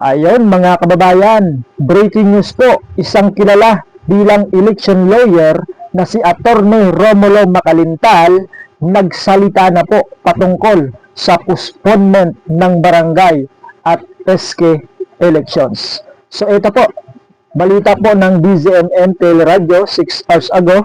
Ayon mga kababayan, breaking news po, isang kilala bilang election lawyer na si Attorney Romulo Macalintal nagsalita na po patungkol sa postponement ng barangay at SK elections. So ito po, balita po ng DZMM Teleradio 6 hours ago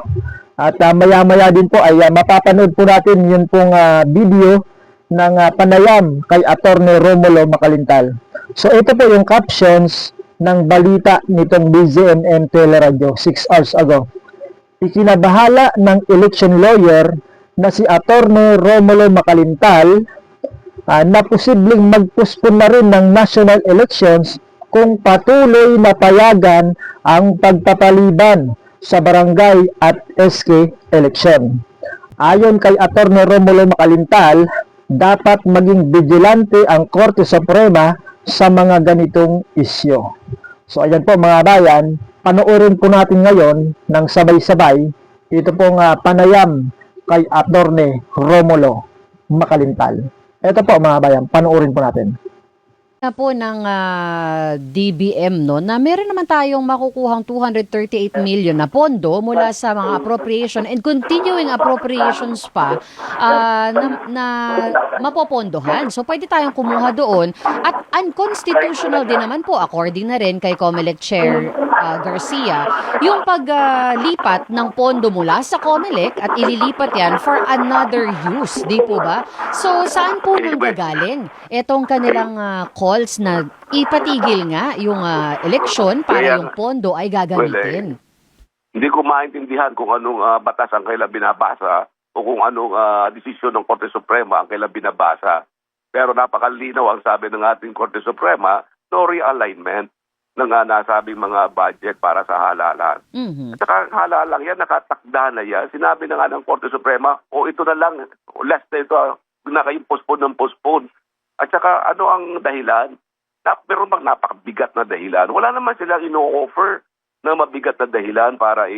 at maya-maya din po ay mapapanood po natin yun pong video ng panayam kay Attorney Romulo Macalintal. So ito po yung captions ng balita nitong DZMM Teleradio 6 hours ago. Ikinabahala ng election lawyer na si Attorney Romulo Macalintal na posibleng mag-postpone na rin ng national elections kung patuloy na payagan ang pagpapaliban sa barangay at SK election. Ayon kay Attorney Romulo Macalintal, dapat maging vigilante ang Korte Suprema sa mga ganitong isyo. So ayan po mga bayan, panoorin po natin ngayon ng sabay-sabay ito pong panayam kay Attorney Romulo Macalintal. Ito po mga bayan, panoorin po natin. Na po ng DBM no na meron naman tayong makukuhang 238 million na pondo mula sa mga appropriation and continuing appropriations pa na mapopondohan. So pwede tayong kumuha doon at unconstitutional din naman po according na rin kay COMELEC Chair Garcia yung paglipat ng pondo mula sa COMELEC at ililipat yan for another use, di po ba? So saan po nanggagaling etong kanilang calls na ipatigil nga yung eleksyon para yung pondo ay gagamitin? Hindi ko maintindihan kung anong batas ang kailan binabasa o kung anong desisyon ng Korte Suprema ang kailan binabasa. Pero napakalinaw ang sabi ng ating Korte Suprema, no realignment ng nasabing mga budget para sa halalan. At saka halalang yan, nakatakda na yan. Sinabi na nga ng Korte Suprema, ito na lang, last na ito, na kayong postpone ng postpone. At saka ano ang dahilan? Meron bang napakabigat na dahilan? Wala naman silang ino-offer na mabigat na dahilan para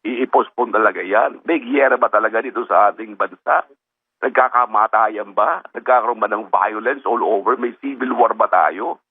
i-postpone talaga yan. May giyera ba talaga dito sa ating bansa? Nagkakamatayan ba? Nagkakaroon ba ng violence all over? May civil war ba tayo?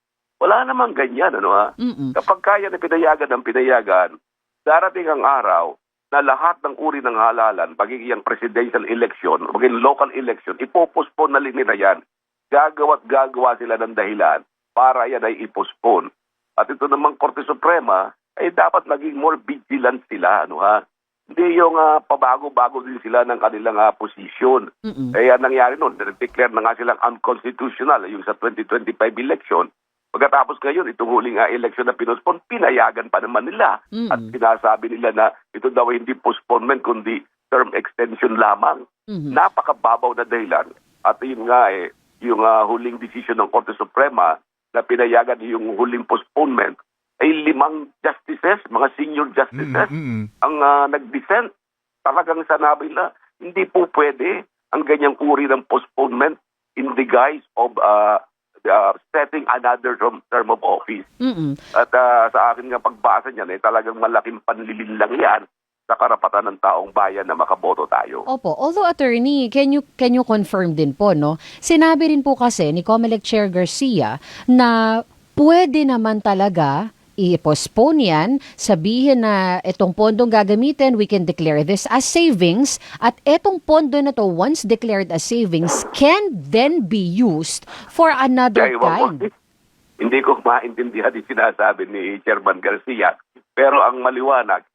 Wala naman ganyan, ano ha? Kapag kaya na pinayagan ng pinayagan, darating ang araw na lahat ng uri ng halalan, magiging presidential election, magiging local election, ipopostpone na nila yan. Gagawa sila ng dahilan para yan ay ipostpone. At ito namang Korte Suprema, ay dapat maging more vigilant sila, ano ha? Hindi yung pabago-bago din sila ng kanilang posisyon. Kaya nangyari nun, declare na nga silang unconstitutional yung sa 2025 election. Pagkatapos ngayon, itong huling election na pinospon, pinayagan pa naman nila. At sinasabi nila na ito daw hindi postponement, kundi term extension lamang. Napakababaw na dahilan. At yun nga yung huling decision ng Korte Suprema na pinayagan yung huling postponement ay 5 justices, mga senior justices, ang nag-dissent. Talagang sanabi na, hindi po pwede ang ganyang uri ng postponement in the guise of setting another term of office. At sa akin nga pagbasa niyan, talagang malaking panlilin lang yan sa karapatan ng taong bayan na makaboto tayo. Opo. Although, attorney, can you confirm din po, no? Sinabi rin po kasi ni COMELEC Chair Garcia na pwede naman talaga i-postpone yan, sabihin na itong pondong gagamitin, we can declare this as savings, at itong pondo na to, once declared as savings, can then be used for another time. Hindi ko maintindihan yung sinasabi ni Chairman Garcia, pero ang maliwanag,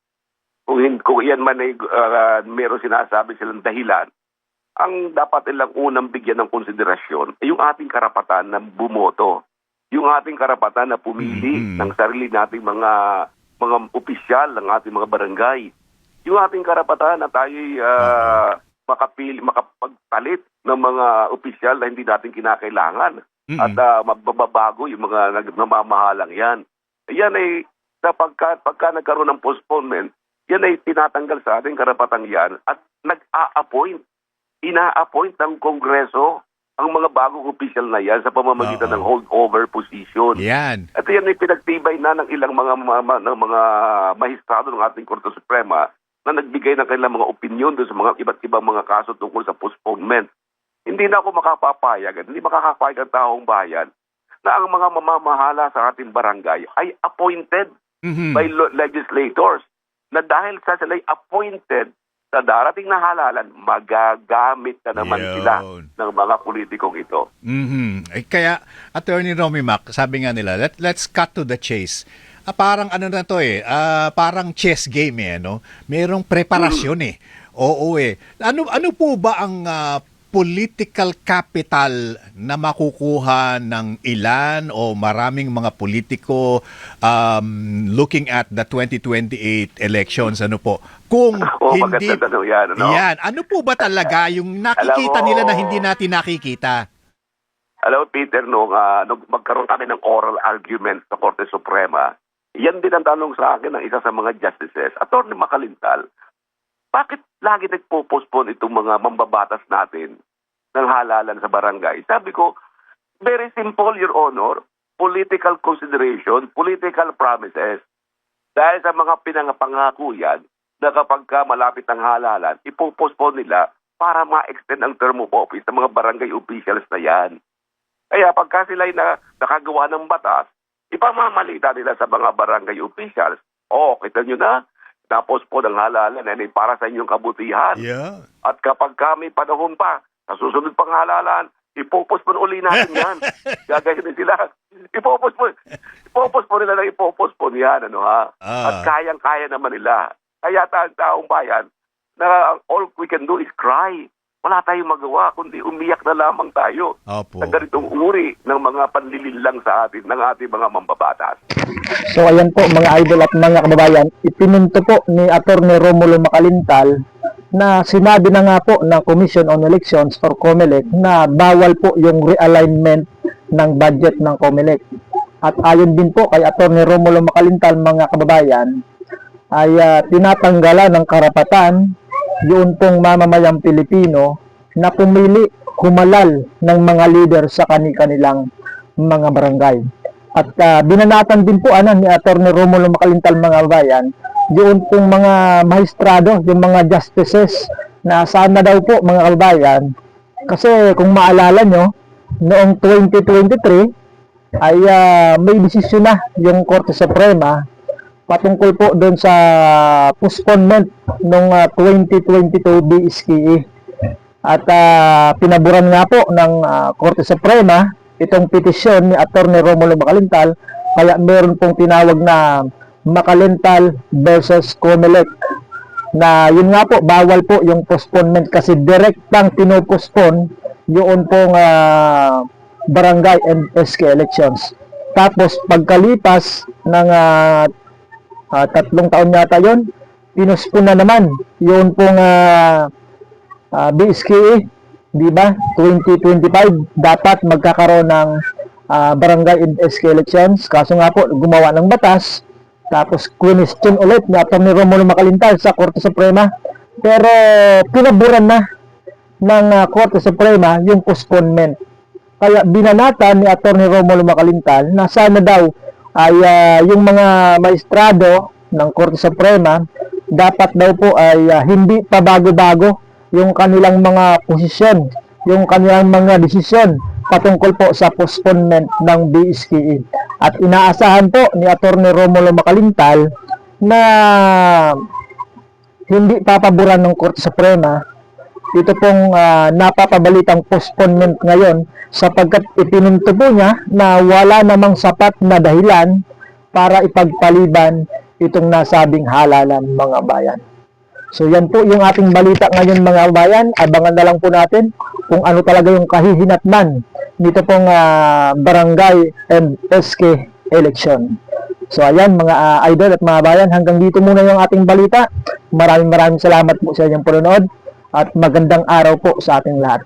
kung yan man ay meron sinasabi silang dahilan, ang dapat nilang unang bigyan ng konsiderasyon ay yung ating karapatan na bumoto. Yung ating karapatan na pumili ng sarili nating mga opisyal ng ating mga barangay. Yung ating karapatan na tayo'y makapagpalit ng mga opisyal na hindi natin kinakailangan. At mababago yung mga namamahalang yan. Yan ay pagka nagkaroon ng postponement, yan ay tinatanggal sa ating karapatan yan at ina-appoint ng Kongreso ang mga bagong opisyal na yan sa pamamagitan ng holdover position. Yan. At yan ay pinagtibay na ng ilang mga mahistrado ng ating Korte Suprema na nagbigay ng kanilang mga opinion doon sa mga iba't ibang mga kaso tungkol sa postponement. Hindi na ako makapapayag at hindi makakapayag ang taong bayan na ang mga mamamahala sa ating barangay ay appointed Mhm. by legislators, na dahil sa sila'y appointed sa darating na halalan, magagamit na naman Yun. sila ng mga politikong ito. Mhm. Kaya, Attorney Romy Mac, sabi nga nila, let's cut to the chase. Parang ano na to parang chess game no? Merong preparasyon Oo Ano po ba ang political capital na makukuha ng ilan o maraming mga politiko looking at the 2028 elections? Ano po? Kung hindi... Maganda na yan, ano? Yan. Ano po ba talaga yung nakikita Alam mo, nila na hindi natin nakikita? Alam mo, Peter, nung magkaroon kami ng oral argument sa Korte Suprema, yan din ang tanong sa akin ng isa sa mga justices, Atty. Makalintal, bakit lagi nagpo-postpone itong mga mambabatas natin ng halalan sa barangay? Sabi ko, very simple, Your Honor, political consideration, political promises. Dahil sa mga pinangapangako yan, na kapag malapit ang halalan, ipopostpone nila para ma-extend ang term of office ng mga barangay officials na yan. Kaya pagka sila'y nakagawa ng batas, ipamamalita nila sa mga barangay officials, kita nyo na, tapos po ng halalan ay para sa inyong kabutihan. Yeah. At kapag kami panahon pa, sa susunod pang halalan, ipopostpone uli natin yan. Gagawin sila. Ipopostpone nila na ipopostpone yan. At kayang-kaya naman nila. Kaya taong bayan, na all we can do is cry. Wala tayong magawa, kundi umiyak na lamang tayo Opo. sa ganitong uri ng mga panlililang sa atin, ng ating mga mambabatas. So ayan po mga idol at mga kababayan, ipinunto po ni Atty. Romulo Makalintal na sinabi na nga po ng Commission on Elections for COMELEC na bawal po yung realignment ng budget ng COMELEC. At ayon din po kay Atty. Romulo Makalintal mga kababayan, ay tinatanggalan ng karapatan yun pong mamamayang Pilipino na pumili, humalal ng mga leader sa kanilang mga barangay. At binanatan din po ni Atty. Romulo Makalintal mga bayan, yun pong mga maestrado, yung mga justices na sana daw po mga kababayan, kasi kung maalala nyo, noong 2023 ay may desisyon na yung Korte Suprema patungkol po doon sa postponement ng 2022 BSKE. At pinaboran nga po ng Korte Suprema itong petisyon ni Atty. Romulo Makalintal, kaya meron pong tinawag na Makalintal versus COMELEC, na yun nga po, bawal po yung postponement kasi direktang pinopospone yun pong barangay and SK elections. Tapos pagkalipas ng 3 taon yata yun, pinuspon na naman yun pong BSKE, di ba? 2025 dapat magkakaroon ng barangay and SK elections. Kaso nga po, gumawa ng batas, tapos question ulit ni Atty. Romulo Makalintal sa Korte Suprema, pero pinaburan na ng Korte Suprema yung postponement. Kaya binanatan ni Atty. Romulo Makalintal na sana daw ay yung mga maestrado ng Korte Suprema dapat daw po ay hindi pa bago-bago yung kanilang mga posisyon, yung kanilang mga desisyon patungkol po sa postponement ng BSKE. At inaasahan po ni Atty. Romulo Makalintal na hindi papaboran ng Korte Suprema ito pong napapabalitang postponement ngayon, sapagkat ipinunto po niya na wala namang sapat na dahilan para ipagpaliban itong nasabing halalan mga bayan. So yan po yung ating balita ngayon mga bayan. Abangan na lang po natin kung ano talaga yung kahihinatnan nito pong barangay and SK election. So ayan mga idol at mga bayan, hanggang dito muna yung ating balita. Maraming salamat po sa inyong panonood at magandang araw po sa ating lahat.